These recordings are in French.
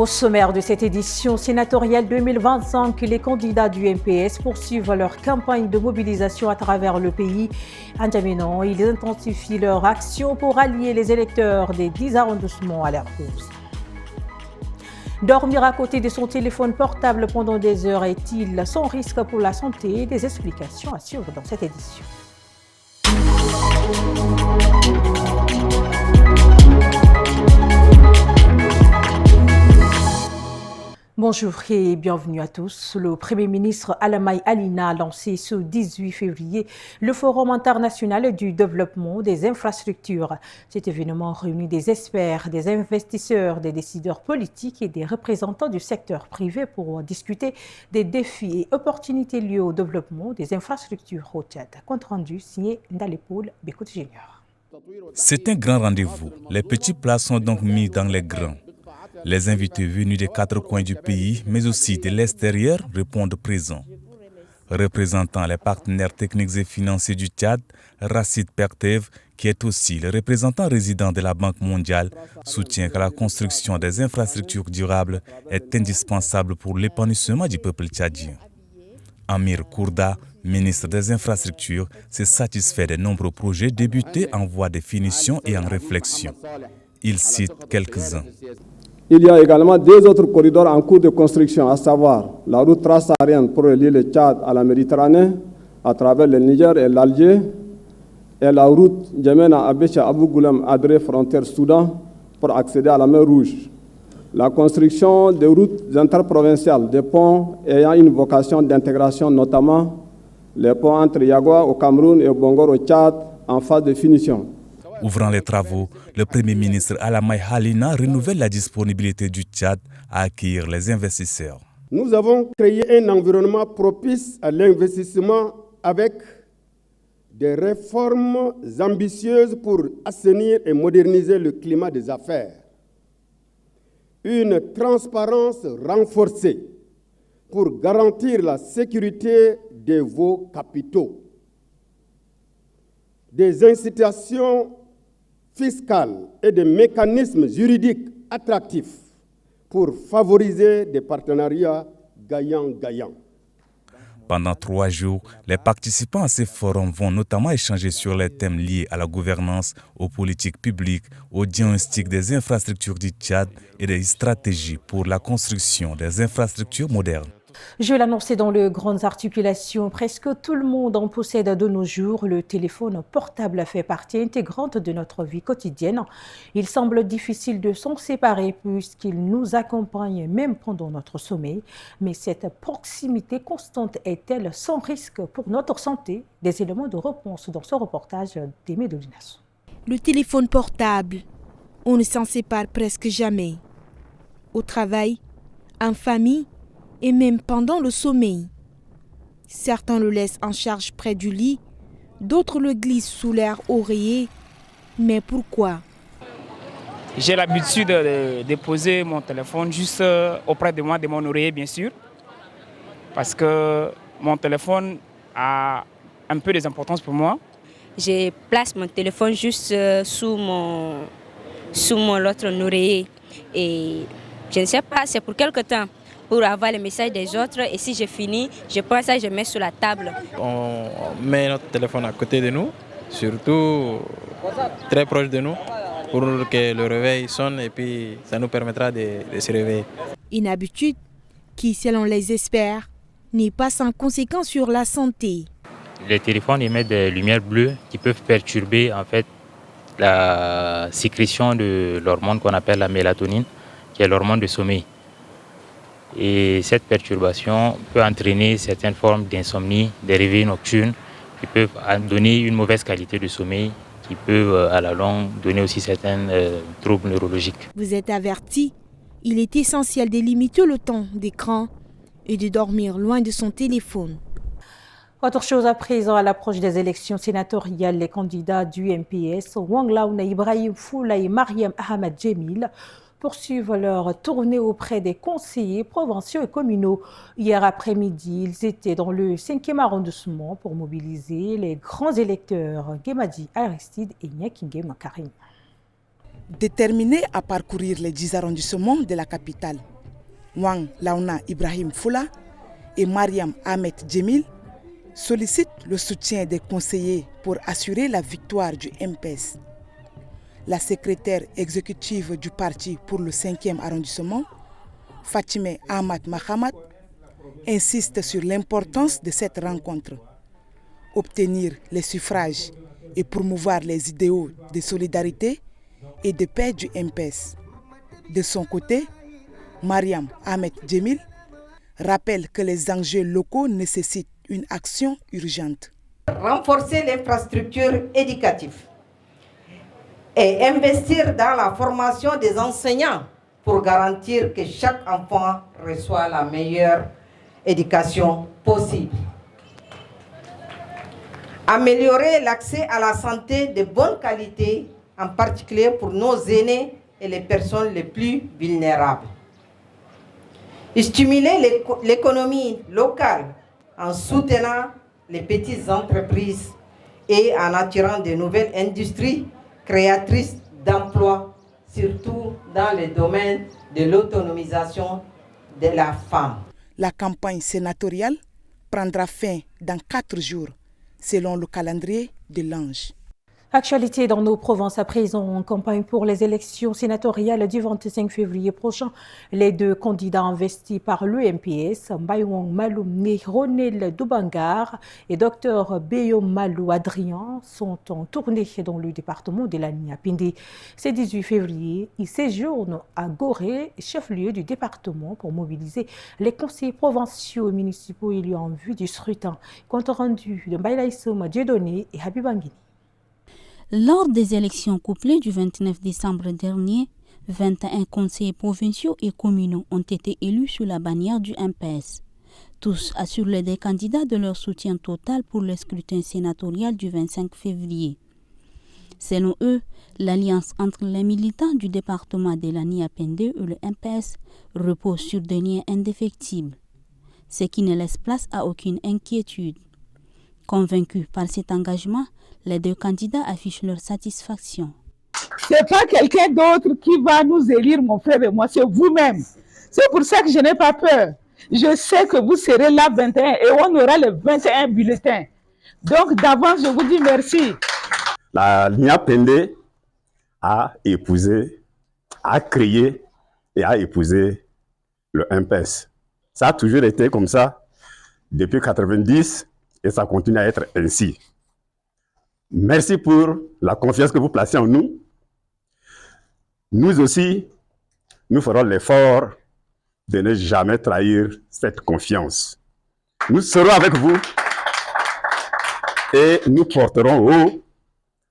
Au sommaire de cette édition sénatoriale 2025, les candidats du MPS poursuivent leur campagne de mobilisation à travers le pays. À N'Djamena, ils intensifient leur action pour allier les électeurs des 10 arrondissements à leur cause. Dormir à côté de son téléphone portable pendant des heures est-il sans risque pour la santé? Des explications à suivre dans cette édition. Bonjour et bienvenue à tous. Le Premier ministre Alamai Alina a lancé ce 18 février le Forum international du développement des infrastructures. Cet événement réunit des experts, des investisseurs, des décideurs politiques et des représentants du secteur privé pour discuter des défis et opportunités liés au développement des infrastructures au Tchad. Compte rendu signé Ndalepoul Bekout Junior. C'est un grand rendez-vous. Les petits plats sont donc mis dans les grands. Les invités venus des 4 coins du pays, mais aussi de l'extérieur, répondent présents. Représentant les partenaires techniques et financiers du Tchad, Racid Pertev, qui est aussi le représentant résident de la Banque mondiale, soutient que la construction des infrastructures durables est indispensable pour l'épanouissement du peuple tchadien. Amir Kourda, ministre des Infrastructures, s'est satisfait des nombreux projets débutés en voie de finition et en réflexion. Il cite quelques-uns. Il y a également 2 autres corridors en cours de construction, à savoir la route transsaharienne pour relier le Tchad à la Méditerranée à travers le Niger et l'Alger et la route N'Djamena-Abécha-Abou-Goulem-Adré frontière Soudan pour accéder à la mer Rouge. La construction des routes interprovinciales, des ponts ayant une vocation d'intégration, notamment les ponts entre Yagua au Cameroun et Bongor au Tchad en phase de finition. Ouvrant les travaux, le Premier ministre Alamai Alina renouvelle la disponibilité du Tchad à accueillir les investisseurs. Nous avons créé un environnement propice à l'investissement avec des réformes ambitieuses pour assainir et moderniser le climat des affaires. Une transparence renforcée pour garantir la sécurité de vos capitaux. Des incitations fiscales et des mécanismes juridiques attractifs pour favoriser des partenariats gagnant-gagnant. Pendant 3 jours, les participants à ces forums vont notamment échanger sur les thèmes liés à la gouvernance, aux politiques publiques, au diagnostic des infrastructures du Tchad et des stratégies pour la construction des infrastructures modernes. Je l'annonçais dans les grandes articulations, presque tout le monde en possède de nos jours. Le téléphone portable fait partie intégrante de notre vie quotidienne. Il semble difficile de s'en séparer puisqu'il nous accompagne même pendant notre sommeil. Mais cette proximité constante est-elle sans risque pour notre santé? Des éléments de réponse dans ce reportage d'Aimé Dolinas. Le téléphone portable, on ne s'en sépare presque jamais. Au travail, en famille, et même pendant le sommeil. Certains le laissent en charge près du lit, d'autres le glissent sous l'air oreiller. Mais pourquoi? J'ai l'habitude de déposer mon téléphone juste auprès de moi, de mon oreiller bien sûr, parce que mon téléphone a un peu d'importance pour moi. Je place mon téléphone juste sous mon autre oreiller et je ne sais pas, c'est pour quelque temps, pour avoir les messages des autres, et si j'ai fini, je prends ça et je mets sur la table. On met notre téléphone à côté de nous, surtout très proche de nous, pour que le réveil sonne et puis ça nous permettra de se réveiller. Une habitude qui, selon les experts, n'est pas sans conséquence sur la santé. Les téléphones émettent des lumières bleues qui peuvent perturber en fait la sécrétion de l'hormone qu'on appelle la mélatonine, qui est l'hormone de sommeil. Et cette perturbation peut entraîner certaines formes d'insomnie, des réveils nocturnes qui peuvent donner une mauvaise qualité de sommeil, qui peuvent à la longue donner aussi certains troubles neurologiques. Vous êtes avertis, il est essentiel de limiter le temps d'écran et de dormir loin de son téléphone. Autre chose à présent, à l'approche des élections sénatoriales, les candidats du MPS, Wang Laouna Ibrahim Foula et Mariam Ahmed Djemil, poursuivent leur tournée auprès des conseillers provinciaux et communaux. Hier après-midi, ils étaient dans le 5e arrondissement pour mobiliser les grands électeurs Guémadi Aristide et Nyakingé Makarim. Déterminés à parcourir les 10 arrondissements de la capitale, Wang Launa Ibrahim Foula et Mariam Ahmed Djemil sollicitent le soutien des conseillers pour assurer la victoire du MPS. La secrétaire exécutive du parti pour le 5e arrondissement, Fatime Ahmad Mahamat, insiste sur l'importance de cette rencontre. Obtenir les suffrages et promouvoir les idéaux de solidarité et de paix du MPS. De son côté, Mariam Ahmed Djemil rappelle que les enjeux locaux nécessitent une action urgente. Renforcer l'infrastructure éducative et investir dans la formation des enseignants pour garantir que chaque enfant reçoit la meilleure éducation possible. Améliorer l'accès à la santé de bonne qualité, en particulier pour nos aînés et les personnes les plus vulnérables. Stimuler l'économie locale en soutenant les petites entreprises et en attirant de nouvelles industries créatrices d'emplois, surtout dans le domaine de l'autonomisation de la femme. La campagne sénatoriale prendra fin dans 4 jours, selon le calendrier de l'Ange. Actualité dans nos provinces à présent, en campagne pour les élections sénatoriales du 25 février prochain. Les 2 candidats investis par l'UMPS, Mbayong Maloum Ronel Doubangar et Dr Beyo Malou Adrien, sont en tournée dans le département de la Niapindi. Ce 18 février, ils séjournent à Gorée, chef-lieu du département, pour mobiliser les conseillers provinciaux et municipaux élus en vue du scrutin. Compte rendu de Mbaylaïsoum Dieudonné et Habibangini. Lors des élections couplées du 29 décembre dernier, 21 conseillers provinciaux et communaux ont été élus sous la bannière du MPS. Tous assurent des candidats de leur soutien total pour le scrutin sénatorial du 25 février. Selon eux, l'alliance entre les militants du département de la Niapende et le MPS repose sur des liens indéfectibles, ce qui ne laisse place à aucune inquiétude. Convaincus par cet engagement, les 2 candidats affichent leur satisfaction. Ce n'est pas quelqu'un d'autre qui va nous élire, mon frère et moi, c'est vous-même. C'est pour ça que je n'ai pas peur. Je sais que vous serez là 21 et on aura les 21 bulletins. Donc d'avance, je vous dis merci. La Niapende a épousé, a créé et a épousé le MPS. Ça a toujours été comme ça depuis 1990 et ça continue à être ainsi. Merci pour la confiance que vous placez en nous. Nous aussi, nous ferons l'effort de ne jamais trahir cette confiance. Nous serons avec vous et nous porterons haut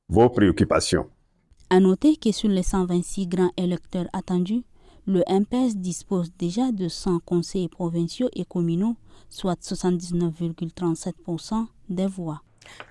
vos préoccupations. À noter que sur les 126 grands électeurs attendus, le MPS dispose déjà de 100 conseillers provinciaux et communaux, soit 79,37% des voix.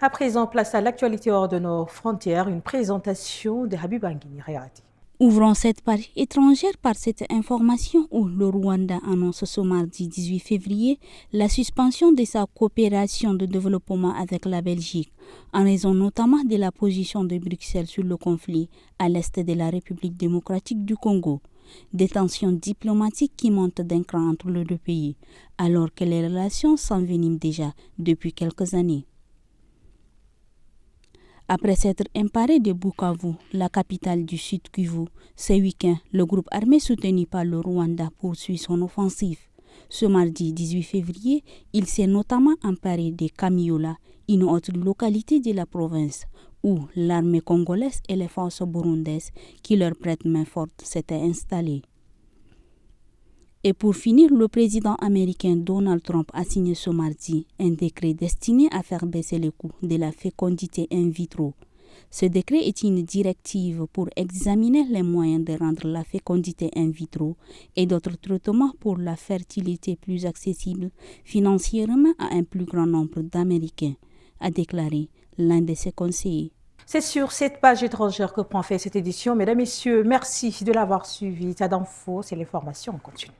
À présent, place à l'actualité hors de nos frontières, une présentation de Habibangini Réati. Ouvrons cette page étrangère par cette information où le Rwanda annonce ce mardi 18 février la suspension de sa coopération de développement avec la Belgique, en raison notamment de la position de Bruxelles sur le conflit à l'est de la République démocratique du Congo. Des tensions diplomatiques qui montent d'un cran entre les 2 pays, alors que les relations s'enveniment déjà depuis quelques années. Après s'être emparé de Bukavu, la capitale du Sud Kivu, ce week-end, le groupe armé soutenu par le Rwanda poursuit son offensive. Ce mardi 18 février, il s'est notamment emparé de Kamiola, une autre localité de la province, où l'armée congolaise et les forces burundaises qui leur prêtent main forte s'étaient installées. Et pour finir, le président américain Donald Trump a signé ce mardi un décret destiné à faire baisser le coût de la fécondité in vitro. Ce décret est une directive pour examiner les moyens de rendre la fécondité in vitro et d'autres traitements pour la fertilité plus accessibles financièrement à un plus grand nombre d'Américains, a déclaré l'un de ses conseillers. C'est sur cette page étrangère que prend fin cette édition. Mesdames, Messieurs, merci de l'avoir suivi. TAD Info, c'est l'information en continu.